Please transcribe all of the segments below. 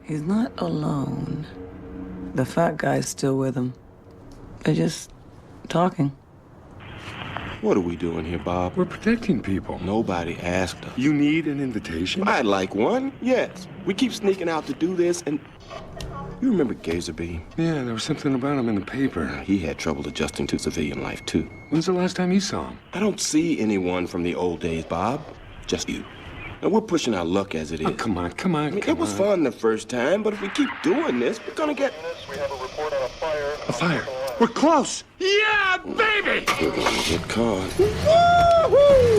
He's not alone. The fat guy's still with him. They're just talking. What are we doing here, Bob? We're protecting people. Nobody asked us. You need an invitation? I'd like one, yes. We keep sneaking out to do this, and... You remember Gazerby? Yeah, there was something about him in the paper. He had trouble adjusting to civilian life, too. When's the last time you saw him? I don't see anyone from the old days, Bob. Just you. And we're pushing our luck as it is. Oh, come on. It was fun the first time, but if we keep doing this, we're gonna get... We have a report on a fire. A fire. We're close. Yeah, baby! We're gonna get caught. Woo-hoo!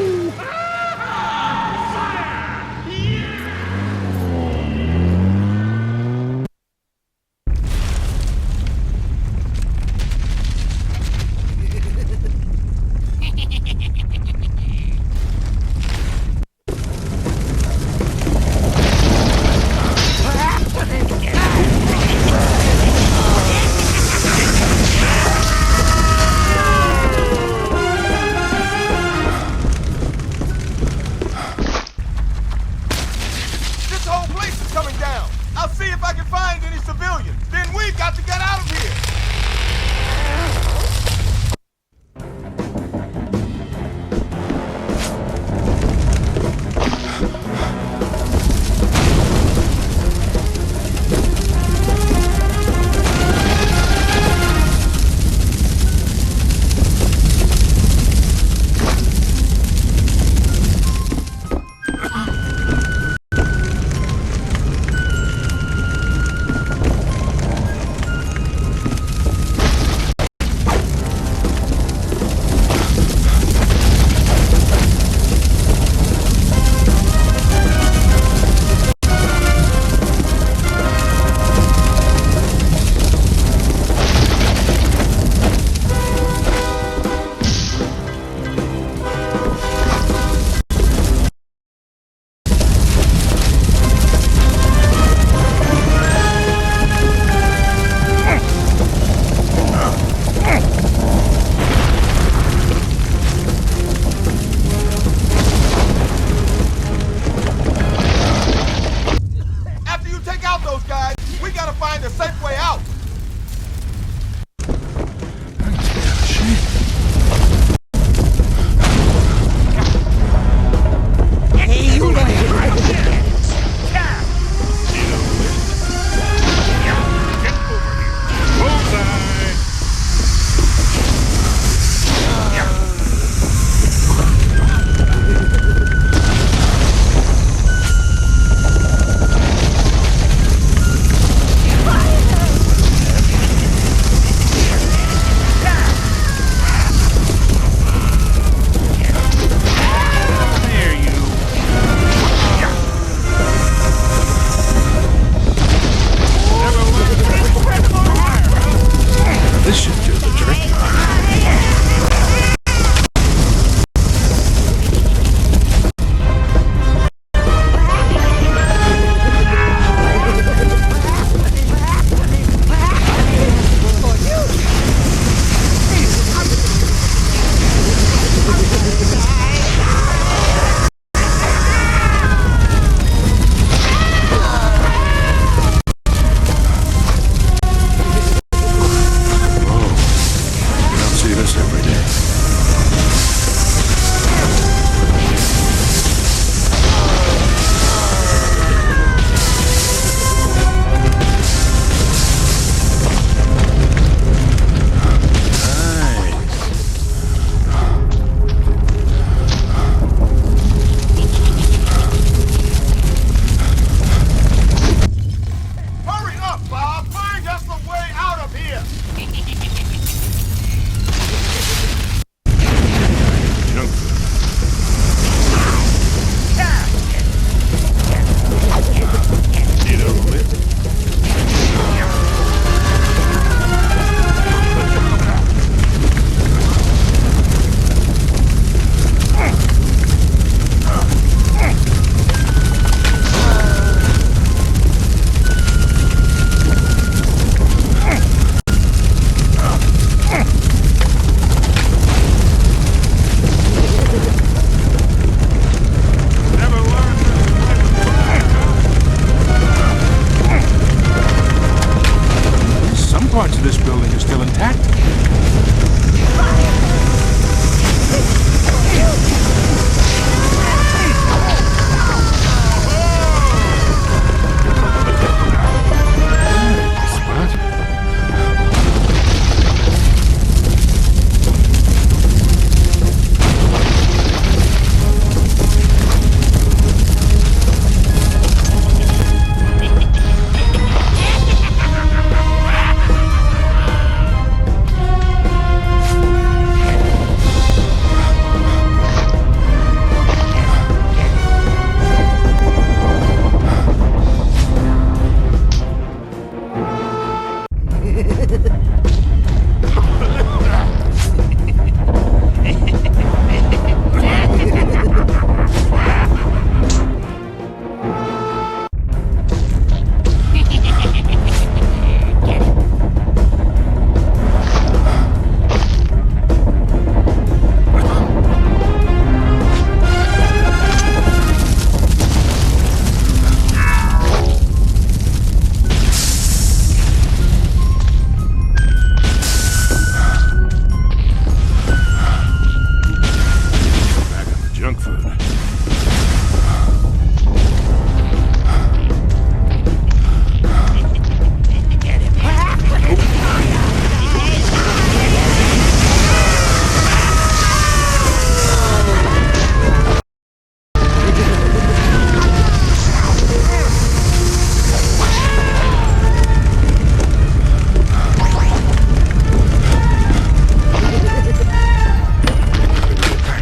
parts of this building are still intact.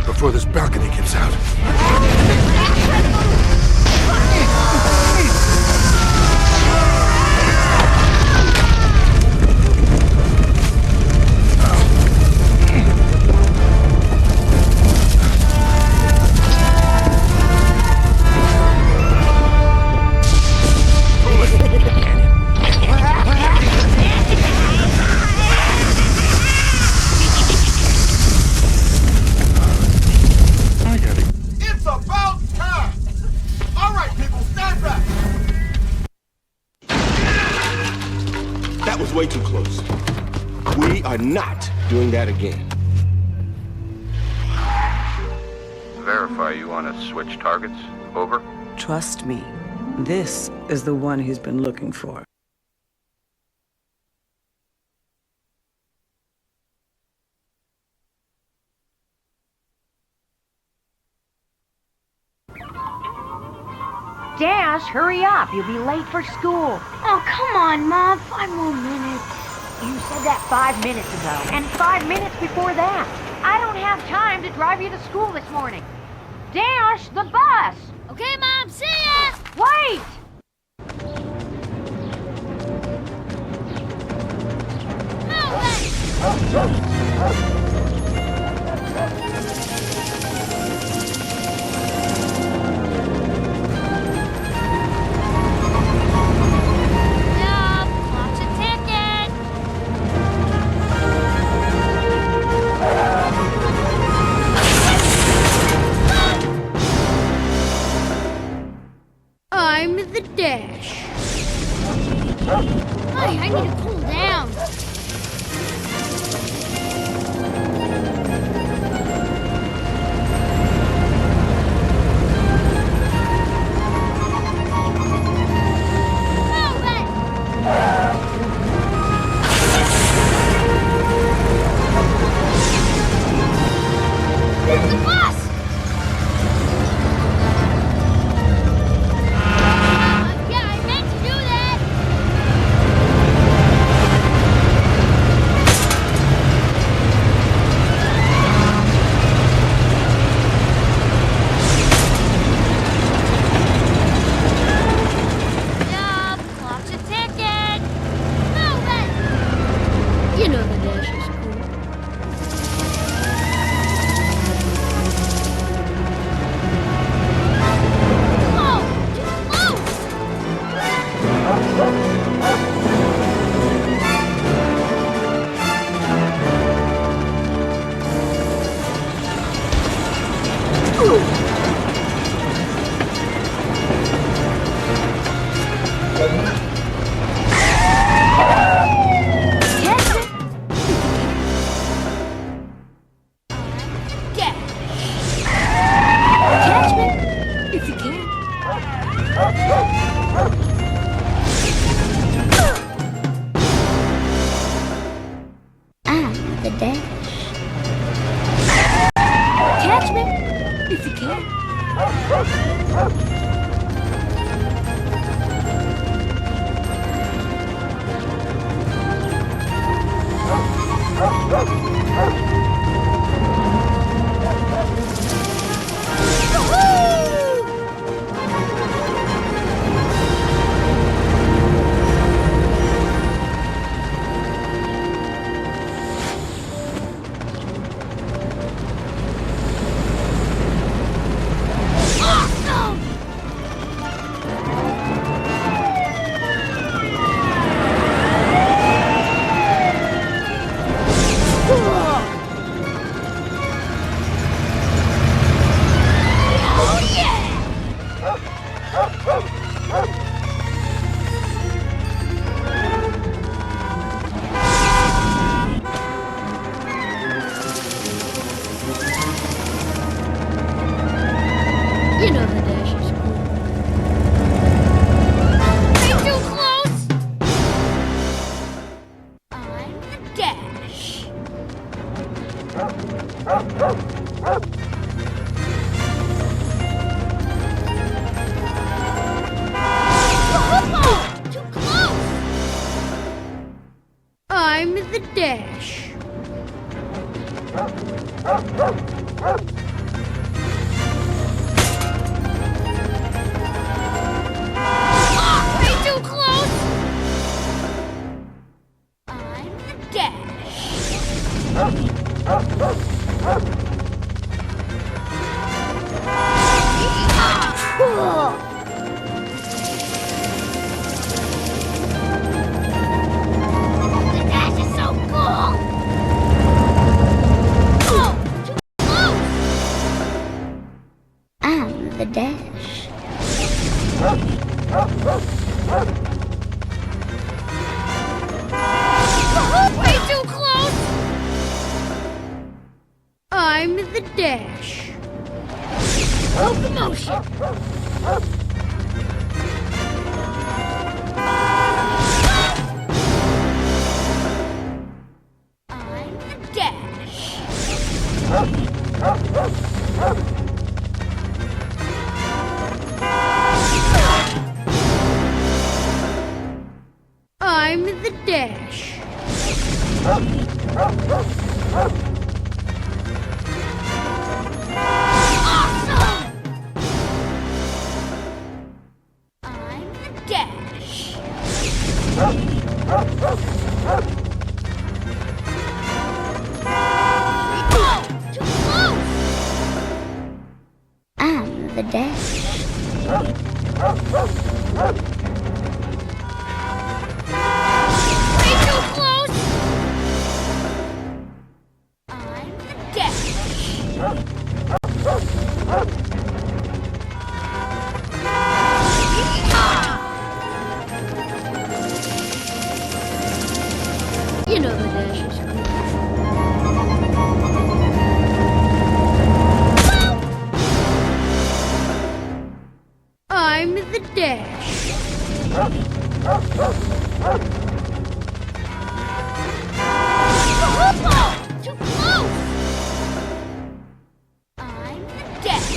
Before this balcony gives out. That was way too close. We are not doing that again. Verify you want to switch targets. Over. Trust me, this is the one he's been looking for. Dash, hurry up. You'll be late for school. Oh, come on, Mom. 5 more minutes. You said that 5 minutes ago, and 5 minutes before that. I don't have time to drive you to school this morning. Dash, the bus! Okay, Mom. See ya! Wait! Yup, watch a ticket. I'm the Dash. Hey, I need to cool down. the dash. Catch me if you can. You know the dash is cool. Way too close! I'm the dash. Too close! I'm the dash. Way too close! I'm the dash. The dash is so cool! Oh, too close! I'm the dash. Way too close! I'm the dash. Locomotion. I'm the dash. I'm the dash. Awesome! I'm the dash. Oh, too close! I'm the dash. Way too close! I'm the dash. You know the dash is cool. I'm the dash. Too close! I'm the dash.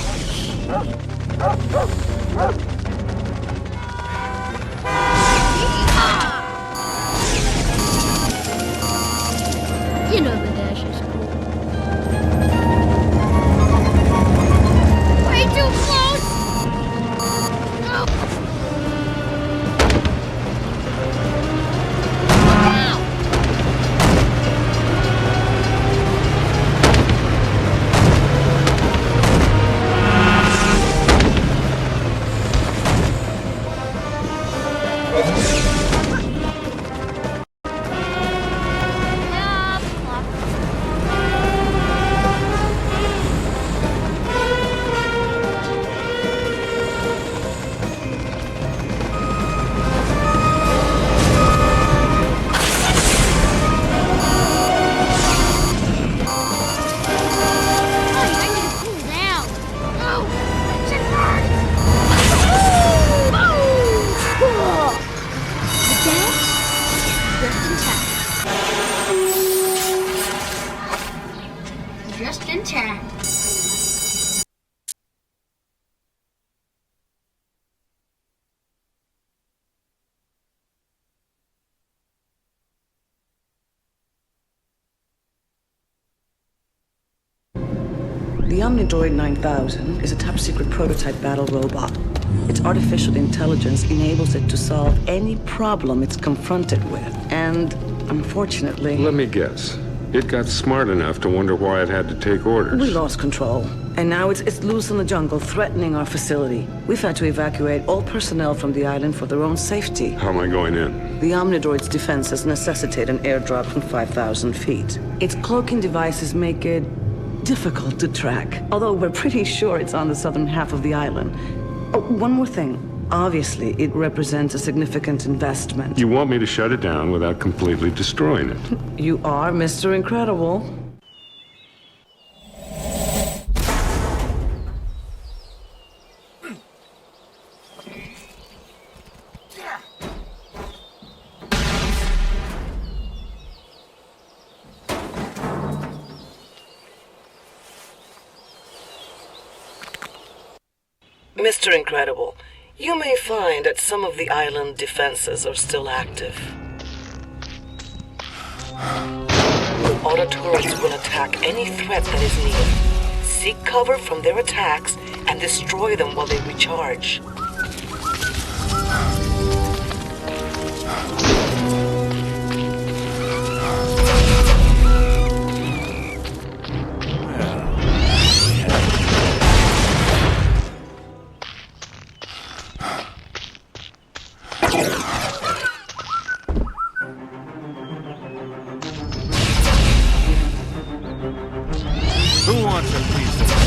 just intact. The Omnidroid 9000 is a top-secret prototype battle robot. Its artificial intelligence enables it to solve any problem it's confronted with. And, unfortunately... Let me guess. It got smart enough to wonder why it had to take orders. We lost control. And now it's loose in the jungle, threatening our facility. We've had to evacuate all personnel from the island for their own safety. How am I going in? The Omnidroid's defenses necessitate an airdrop from 5,000 feet. Its cloaking devices make it difficult to track, although we're pretty sure it's on the southern half of the island. Oh, one more thing. Obviously, it represents a significant investment. You want me to shut it down without completely destroying it? You are Mr. Incredible. Mr. Incredible, you may find that some of the island defenses are still active. Autoturrets will attack any threat that is near. Seek cover from their attacks and destroy them while they recharge. Who wants a piece of this?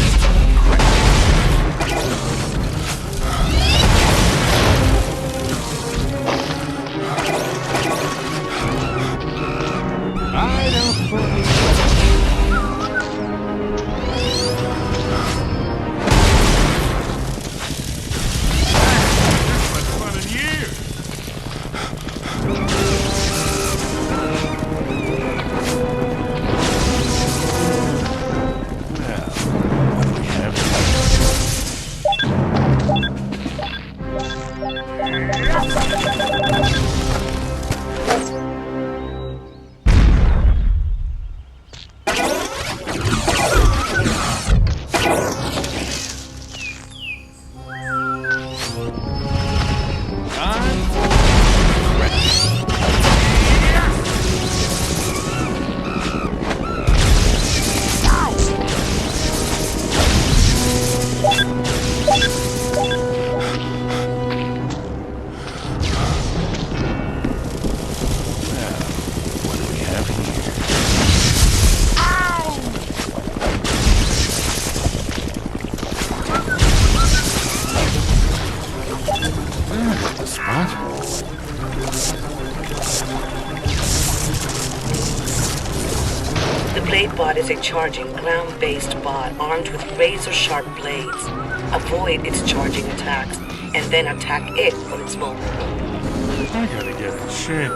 I don't believe this much fun in years. The blade bot is a charging, ground-based bot armed with razor-sharp blades. Avoid its charging attacks, and then attack it when it's vulnerable. I gotta get in shape.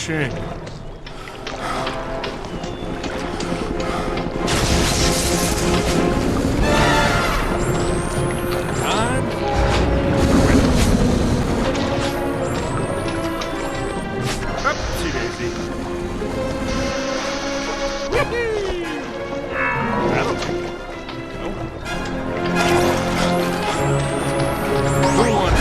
shame. Time. Upsy daisy. That'll take it. Nope. Who wants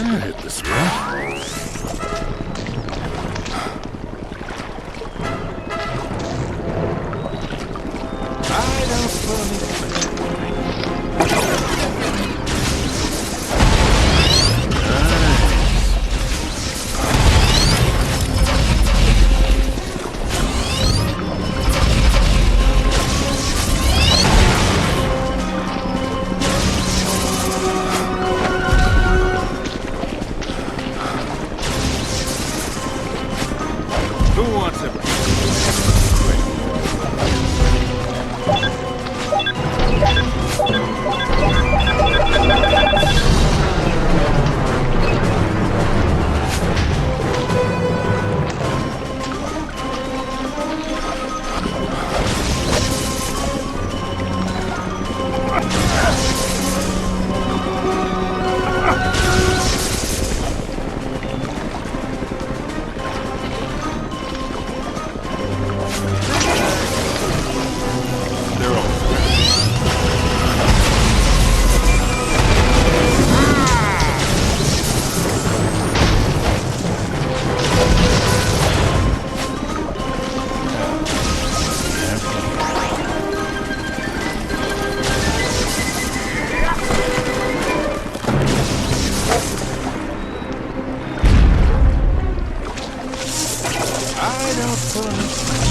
that hit the spot? I don't Who wants it? They're all I don't